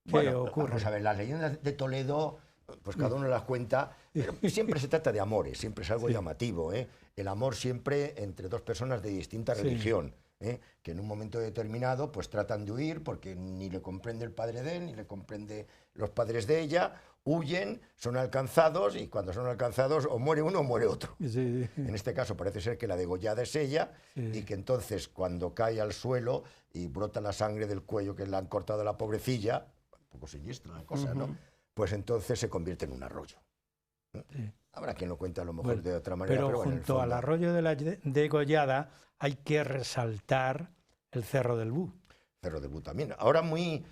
¿Qué ocurre? Vamos a ver, las leyendas de Toledo, pues cada uno las cuenta, pero siempre se trata de amores, siempre es algo llamativo, ¿eh? El amor siempre entre dos personas de distinta religión. Que en un momento determinado pues tratan de huir porque ni le comprende el padre de él, ni le comprende los padres de ella, huyen, son alcanzados, y cuando son alcanzados o muere uno o muere otro. Sí. En este caso parece ser que la degollada es ella, y que entonces cuando cae al suelo y brota la sangre del cuello que le han cortado a la pobrecilla, un poco siniestra la cosa, ¿no? Pues entonces se convierte en un arroyo. Habrá quien lo cuenta a lo mejor de otra manera. Pero junto al arroyo de la Degollada hay que resaltar el Cerro del Bú. Cerro del Bú también. Ahora muy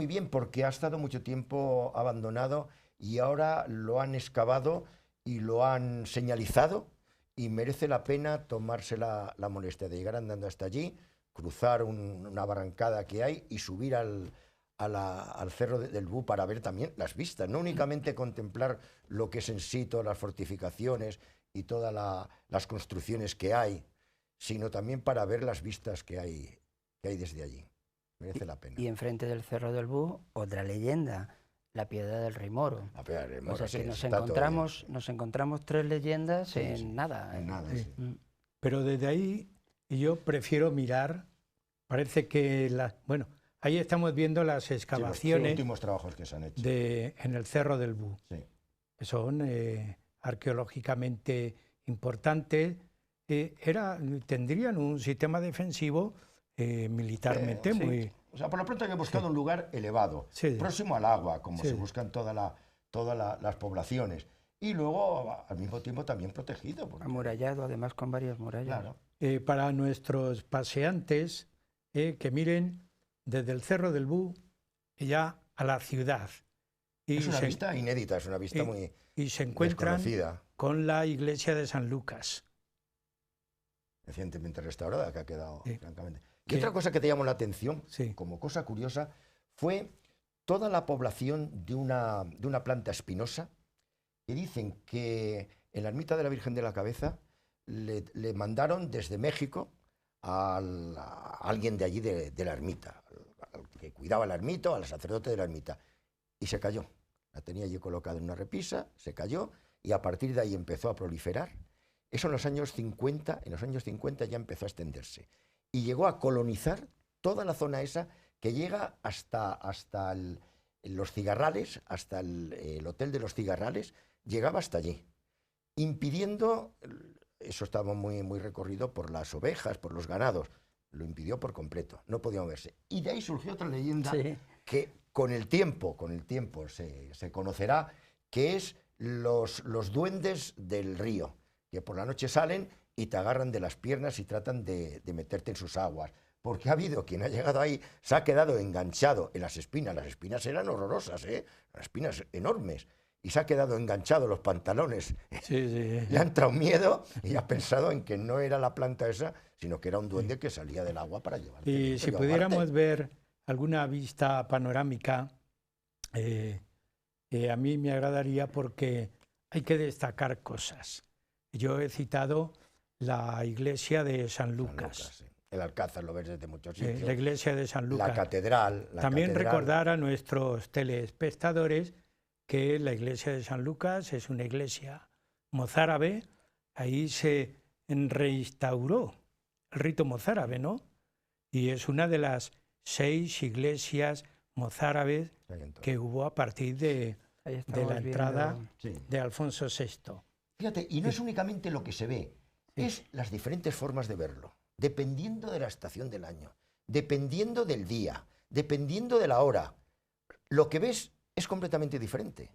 bien, porque ha estado mucho tiempo abandonado y ahora lo han excavado y lo han señalizado, y merece la pena tomarse la molestia de llegar andando hasta allí, cruzar una barrancada que hay y subir al Cerro del Bú para ver también las vistas, no únicamente contemplar lo que es en sí todas las fortificaciones y todas las construcciones que hay, sino también para ver las vistas que hay desde allí. Merece la pena. Y enfrente del Cerro del Bú, otra leyenda, la Piedad del Rey Moro. La Piedad del Rey Moro, O sea, sí, que nos está todo encontramos tres leyendas Sí, en sí, nada. en nada, Sí. sí. Pero desde ahí yo prefiero mirar, parece que, bueno, ahí estamos viendo las Sí, los excavaciones últimos trabajos que se han hecho. en el Cerro del Bú, Sí. que son arqueológicamente importantes. Tendrían un sistema defensivo militarmente Sí. muy... O sea, por lo pronto hay que buscar un lugar elevado, Sí. próximo al agua, como Sí. se buscan todas las poblaciones. Y luego, al mismo tiempo, también protegido. Porque, Amurallado, además con varias murallas. claro. Para nuestros paseantes que miren desde el Cerro del Bú ya a la ciudad. Y Es una vista inédita, es una vista muy y se encuentran desconocida, con la iglesia de San Lucas. recientemente restaurada, que ha quedado Sí. francamente. Y Que- otra cosa que te llamó la atención, Sí. como cosa curiosa, fue toda la población de una planta espinosa, que dicen que en la ermita de la Virgen de la Cabeza le mandaron desde México a alguien de allí de la ermita, al que cuidaba la ermita, al sacerdote de la ermita, y se cayó. La tenía allí colocada en una repisa, se cayó, y a partir de ahí empezó a proliferar. Eso en los años 50 ya empezó a extenderse. Y llegó a colonizar toda la zona esa que llega hasta los Cigarrales, hasta el Hotel de los Cigarrales, llegaba hasta allí, impidiendo, eso estaba muy, muy recorrido por las ovejas, por los ganados, lo impidió por completo, no podía moverse. Y de ahí surgió otra leyenda Sí. que con el tiempo se conocerá, que es los duendes del río, que por la noche salen y te agarran de las piernas y tratan de meterte en sus aguas. Porque ha habido quien ha llegado ahí, se ha quedado enganchado en las espinas eran horrorosas, las espinas enormes, y se ha quedado enganchado los pantalones. Sí, sí. Le ha entrado miedo y ha pensado en que no era la planta esa, sino que era un duende que salía del agua para llevarte. Y si pudiéramos ver alguna vista panorámica, a mí me agradaría porque hay que destacar cosas. Yo he citado la iglesia de San Lucas, Sí. El Alcázar lo ves desde muchos sitios. la iglesia de San Lucas. La catedral. También recordar a nuestros telespectadores que la iglesia de San Lucas es una iglesia mozárabe. Ahí se reinstauró el rito mozárabe, ¿no? Y es una de las 6 iglesias mozárabes que hubo a partir de Ahí la estamos entrada viendo- Sí. de Alfonso VI. Fíjate, y no es únicamente lo que se ve, es las diferentes formas de verlo, dependiendo de la estación del año, dependiendo del día, dependiendo de la hora. Lo que ves es completamente diferente.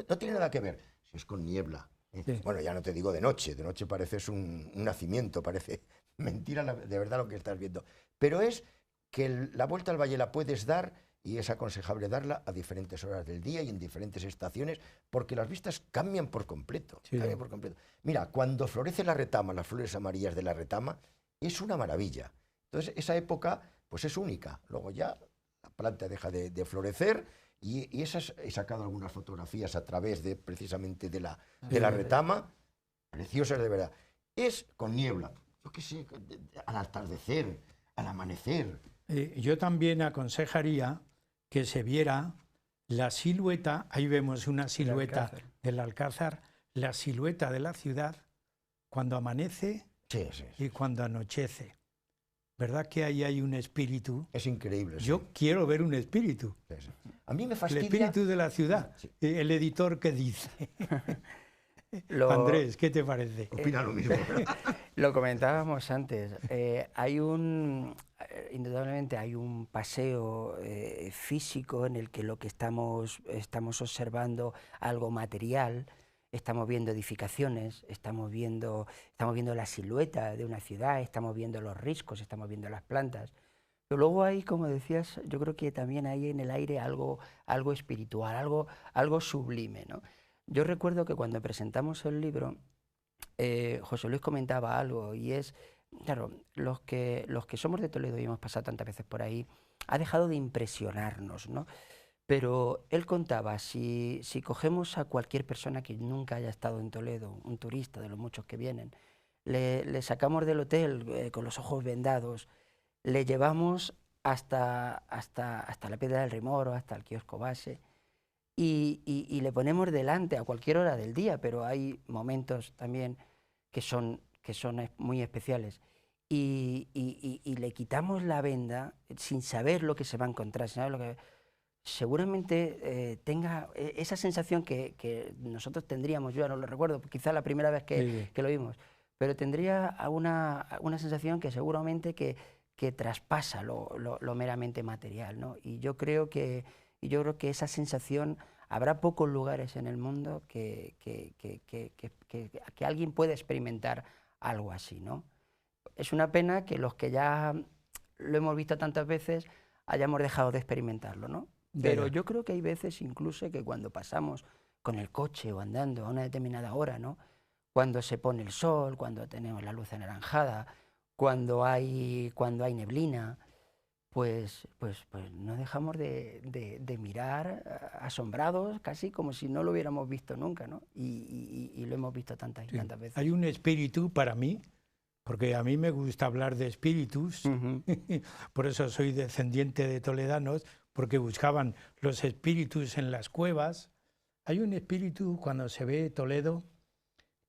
No tiene nada que ver. Si es con niebla. Sí. Bueno, ya no te digo de noche pareces un nacimiento, parece mentira de verdad lo que estás viendo. Pero es que la vuelta al valle la puedes dar y es aconsejable darla a diferentes horas del día y en diferentes estaciones, porque las vistas cambian por completo. Sí. Cambian por completo. Mira, cuando florece la retama, las flores amarillas de la retama, es una maravilla. Entonces, esa época pues es única. Luego ya la planta deja de florecer y esas, he sacado algunas fotografías a través de precisamente de la retama, preciosas de verdad. Es con niebla, yo qué sé, al atardecer, al amanecer. Yo también aconsejaría que se viera la silueta, ahí vemos una silueta Alcázar. del Alcázar, la silueta de la ciudad cuando amanece Sí, sí, sí. y cuando anochece. ¿Verdad que ahí hay un espíritu? Es increíble. Sí. Yo quiero ver un espíritu, Sí, sí. A mí me el fastidia... espíritu de la ciudad. Sí. El editor que dice. Lo- Andrés, ¿qué te parece? Opina lo mismo. Lo comentábamos antes. Indudablemente hay un paseo físico en el que lo que estamos observando algo material, estamos viendo edificaciones, estamos viendo la silueta de una ciudad, estamos viendo los riscos, estamos viendo las plantas. Pero luego hay, como decías, yo creo que también hay en el aire algo espiritual, algo sublime, ¿no? Yo recuerdo que cuando presentamos el libro, José Luis comentaba algo, y es, claro, los que somos de Toledo y hemos pasado tantas veces por ahí, ha dejado de impresionarnos, ¿no? Pero él contaba, si cogemos a cualquier persona que nunca haya estado en Toledo, un turista de los muchos que vienen, le sacamos del hotel con los ojos vendados, le llevamos hasta la Piedra del Rey Moro, hasta el kiosco base, y le ponemos delante a cualquier hora del día, pero hay momentos también que son muy especiales. Y le quitamos la venda sin saber lo que se va a encontrar, sin saber lo que... Seguramente tenga esa sensación que nosotros tendríamos, yo ya no lo recuerdo, quizá la primera vez que lo vimos, pero tendría una sensación que seguramente que traspasa lo meramente material, ¿no? Y yo creo que esa sensación, habrá pocos lugares en el mundo que alguien pueda experimentar algo así, ¿no? Es una pena que los que ya lo hemos visto tantas veces hayamos dejado de experimentarlo, ¿no? Pero yo creo que hay veces incluso que cuando pasamos con el coche o andando a una determinada hora, ¿no? Cuando se pone el sol, cuando tenemos la luz anaranjada, cuando hay neblina, pues no dejamos de mirar asombrados, casi como si no lo hubiéramos visto nunca, ¿no? Y lo hemos visto tantas y tantas veces. Hay un espíritu para mí, porque a mí me gusta hablar de espíritus, por eso soy descendiente de toledanos, porque buscaban los espíritus en las cuevas. Hay un espíritu cuando se ve Toledo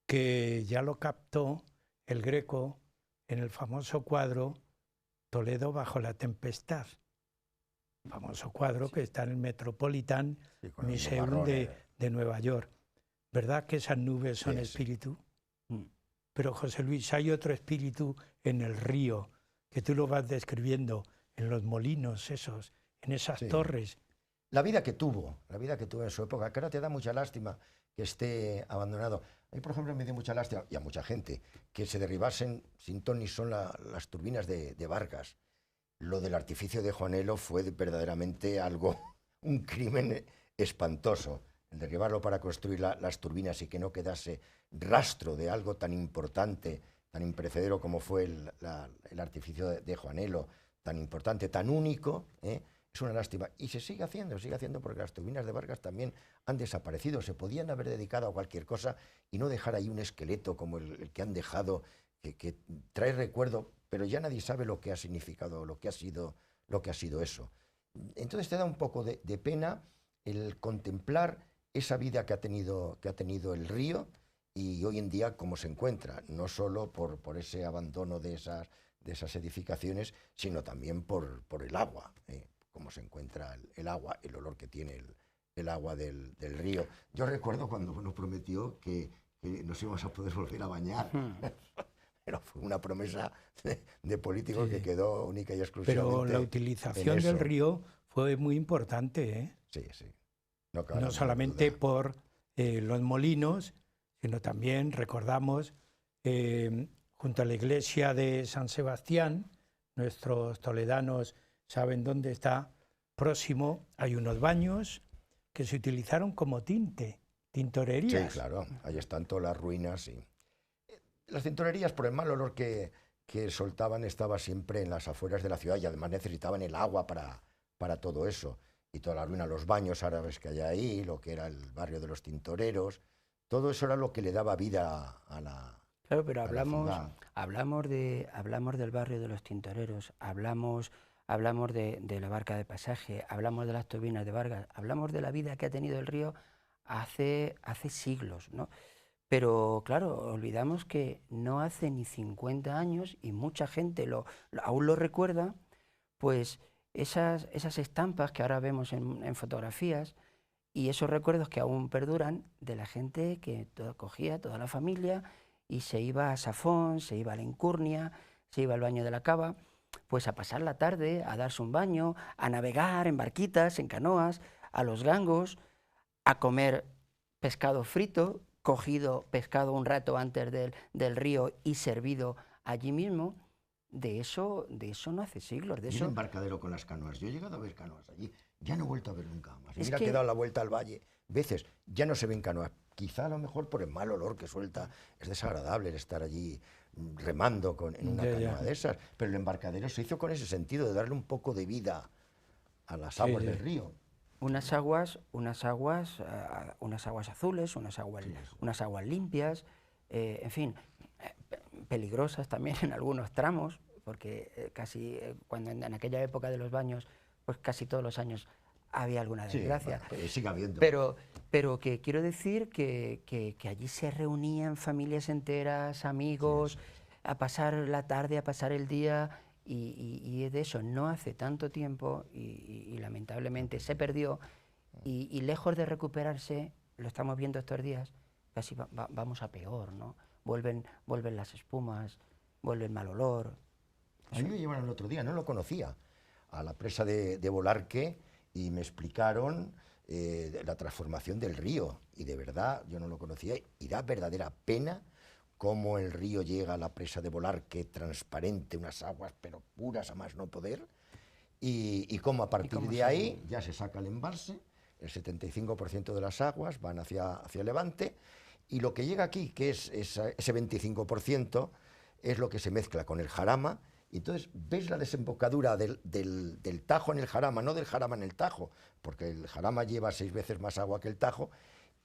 que ya lo captó el Greco en el famoso cuadro Toledo bajo la tempestad, famoso cuadro que está en el Metropolitan Museum de Nueva York. ¿Verdad que esas nubes son espíritu? Pero José Luis, hay otro espíritu en el río, que tú lo vas describiendo, en los molinos esos, en esas torres. La vida que tuvo en su época, que ahora te da mucha lástima que esté abandonado. A mí, por ejemplo, me dio mucha lástima, y a mucha gente, que se derribasen sin ton ni son las turbinas de Vargas. Lo del artificio de Juanelo fue verdaderamente un crimen espantoso. El derribarlo para construir las turbinas y que no quedase rastro de algo tan importante, tan imperecedero como fue el artificio de Juanelo, tan importante, tan único, es una lástima. Y se sigue haciendo porque las turbinas de Vargas también han desaparecido. Se podían haber dedicado a cualquier cosa y no dejar ahí un esqueleto como el que han dejado, que trae recuerdo, pero ya nadie sabe lo que ha significado, lo que ha sido eso. Entonces te da un poco de pena el contemplar esa vida que ha tenido el río y hoy en día cómo se encuentra, no solo por ese abandono de esas edificaciones, sino también por el agua, cómo se encuentra el agua, el olor que tiene el agua del río. Yo recuerdo cuando nos prometió que nos íbamos a poder volver a bañar. Pero fue una promesa de político que quedó única y exclusivamente. Pero la utilización del río fue muy importante, ¿eh? Sí. No solamente por los molinos, sino también, recordamos, junto a la iglesia de San Sebastián, nuestros toledanos saben dónde está, próximo, hay unos baños que se utilizaron como tintorerías. Sí, claro, ahí están todas las ruinas. Las tintorerías, por el mal olor que soltaban, estaba siempre en las afueras de la ciudad y además necesitaban el agua para todo eso. Y toda la ruina, los baños árabes que hay ahí, lo que era el barrio de los tintoreros, todo eso era lo que le daba vida a la Claro, pero hablamos del barrio de los tintoreros, hablamos de la barca de pasaje, hablamos de las turbinas de Vargas, hablamos de la vida que ha tenido el río hace siglos, ¿no? Pero claro, olvidamos que no hace ni 50 años, y mucha gente aún lo recuerda, pues esas estampas que ahora vemos en fotografías y esos recuerdos que aún perduran de la gente que cogía toda la familia y se iba a Safón, se iba a la Incurnia, se iba al baño de la Cava, pues a pasar la tarde, a darse un baño, a navegar en barquitas, en canoas, a los gangos, a comer pescado frito, cogido pescado un rato antes del río y servido allí mismo. De eso no hace siglos. Y un embarcadero con las canoas. Yo he llegado a ver canoas allí, ya no he vuelto a ver nunca más. Mira que he dado la vuelta al valle veces, ya no se ven canoas. Quizá a lo mejor por el mal olor que suelta, es desagradable estar allí remando en una canoa de esas, pero el embarcadero se hizo con ese sentido de darle un poco de vida a las aguas del río. Unas aguas azules, unas aguas limpias, en fin, peligrosas también en algunos tramos, porque cuando en aquella época de los baños, pues casi todos los años había alguna Sí, desgracia. bueno, sigue habiendo. Pero que quiero decir que allí se reunían familias enteras, amigos, Sí, sí, sí. a pasar la tarde, a pasar el día, y de eso no hace tanto tiempo, y lamentablemente se perdió, y lejos de recuperarse, lo estamos viendo estos días, casi vamos a peor, ¿no? Vuelven las espumas, vuelve el mal olor. A mí me llevaron el otro día, no lo conocía, a la presa de Bolarque y me explicaron la transformación del río. Y de verdad, yo no lo conocía y da verdadera pena cómo el río llega a la presa de Bolarque transparente, unas aguas pero puras a más no poder, y cómo a partir de ahí ya se saca el embalse, el 75% de las aguas van hacia Levante, y lo que llega aquí, que es ese 25%, es lo que se mezcla con el Jarama. Y entonces ves la desembocadura del Tajo en el Jarama, no del Jarama en el Tajo, porque el Jarama lleva 6 veces más agua que el Tajo,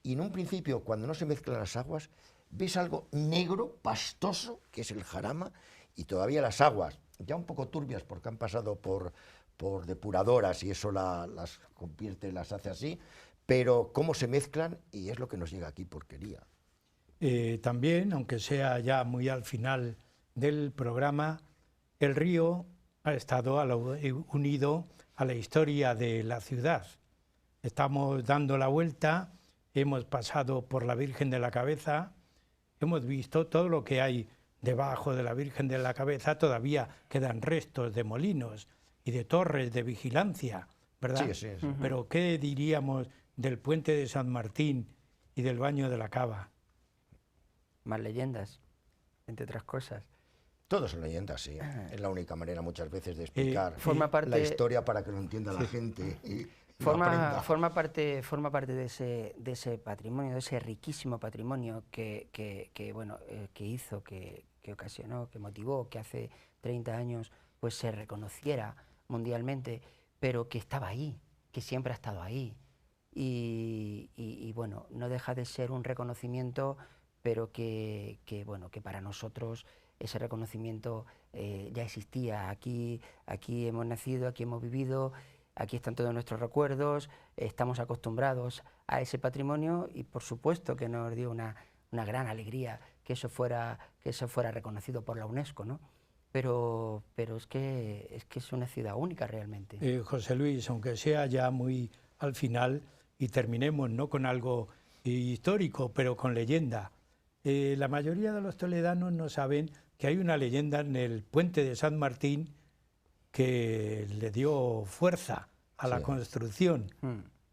y en un principio, cuando no se mezclan las aguas, ves algo negro, pastoso, que es el Jarama, y todavía las aguas, ya un poco turbias porque han pasado por depuradoras y eso las convierte, las hace así, pero cómo se mezclan, y es lo que nos llega aquí, porquería. También, aunque sea ya muy al final del programa, el río ha estado unido a la historia de la ciudad. Estamos dando la vuelta, hemos pasado por la Virgen de la Cabeza, hemos visto todo lo que hay debajo de la Virgen de la Cabeza. Todavía quedan restos de molinos y de torres de vigilancia, ¿verdad? Sí, sí, sí. Pero ¿qué diríamos del puente de San Martín y del Baño de la Cava? Más leyendas, entre otras cosas. Todo son leyendas, sí. Es la única manera muchas veces de explicar la historia para que lo entienda la gente. Y forma parte de ese patrimonio, de ese riquísimo patrimonio que hizo, que ocasionó, que motivó que hace 30 años pues se reconociera mundialmente, pero que estaba ahí, que siempre ha estado ahí. Y bueno, no deja de ser un reconocimiento, pero que para nosotros ese reconocimiento ya existía. Aquí hemos nacido, aquí hemos vivido, aquí están todos nuestros recuerdos, estamos acostumbrados a ese patrimonio, y por supuesto que nos dio una gran alegría que eso fuera reconocido por la UNESCO, ¿no? Pero es que es una ciudad única realmente. José Luis, aunque sea ya muy al final, y terminemos no con algo histórico, pero con leyenda. La mayoría de los toledanos no saben que hay una leyenda en el puente de San Martín que le dio fuerza a la construcción.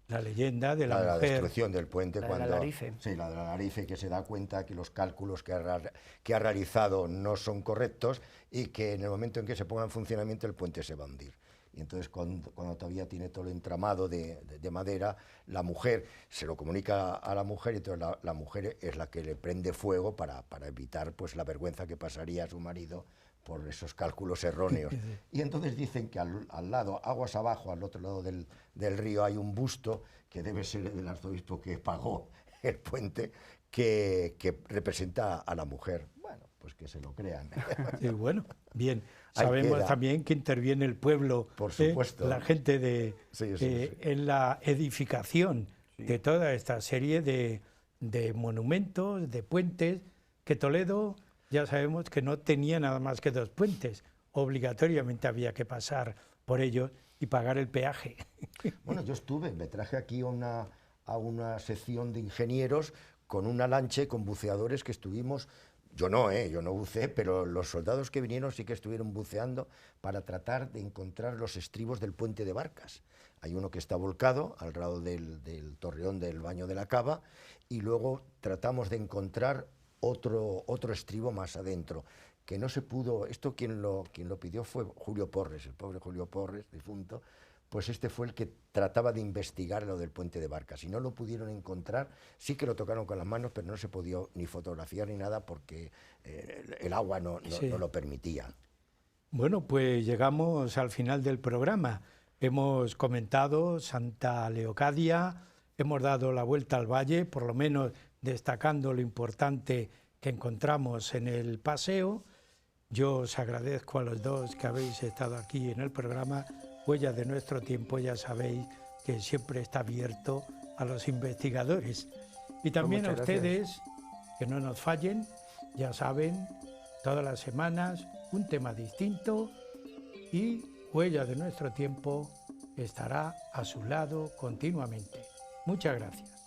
La leyenda de la mujer. Destrucción del puente, la del Alarife. Sí, la del Alarife, que se da cuenta que los cálculos que ha realizado no son correctos y que en el momento en que se ponga en funcionamiento el puente se va a hundir. Y entonces cuando todavía tiene todo el entramado de madera, la mujer se lo comunica a la mujer, y entonces la mujer es la que le prende fuego para evitar pues la vergüenza que pasaría a su marido por esos cálculos erróneos. Y entonces dicen que al lado, aguas abajo, al otro lado del río, hay un busto que debe ser del arzobispo que pagó el puente, que representa a la mujer. Bueno, pues que se lo crean. Sí, bueno, bien. Sabemos también que interviene el pueblo, por supuesto, la gente en la edificación de toda esta serie de monumentos, de puentes, que Toledo ya sabemos que no tenía nada más que 2 puentes. Obligatoriamente había que pasar por ellos y pagar el peaje. Bueno, yo me traje aquí a una sección de ingenieros con una lancha y con buceadores que estuvimos. Yo no buceé, pero los soldados que vinieron sí que estuvieron buceando para tratar de encontrar los estribos del puente de Barcas. Hay uno que está volcado al lado del torreón del Baño de la Cava, y luego tratamos de encontrar otro estribo más adentro, que no se pudo. Esto quien lo pidió fue Julio Porres, el pobre Julio Porres, difunto. Pues este fue el que trataba de investigar lo del puente de Barcas. Y no lo pudieron encontrar, sí que lo tocaron con las manos, pero no se podía ni fotografiar ni nada porque el agua no lo permitía. Bueno, pues llegamos al final del programa. Hemos comentado Santa Leocadia, hemos dado la vuelta al valle, por lo menos destacando lo importante que encontramos en el paseo. Yo os agradezco a los dos que habéis estado aquí en el programa. Huellas de nuestro tiempo, ya sabéis que siempre está abierto a los investigadores. Y también a muchas ustedes, que no nos fallen, ya saben, todas las semanas un tema distinto, y Huella de Nuestro Tiempo estará a su lado continuamente. Muchas gracias.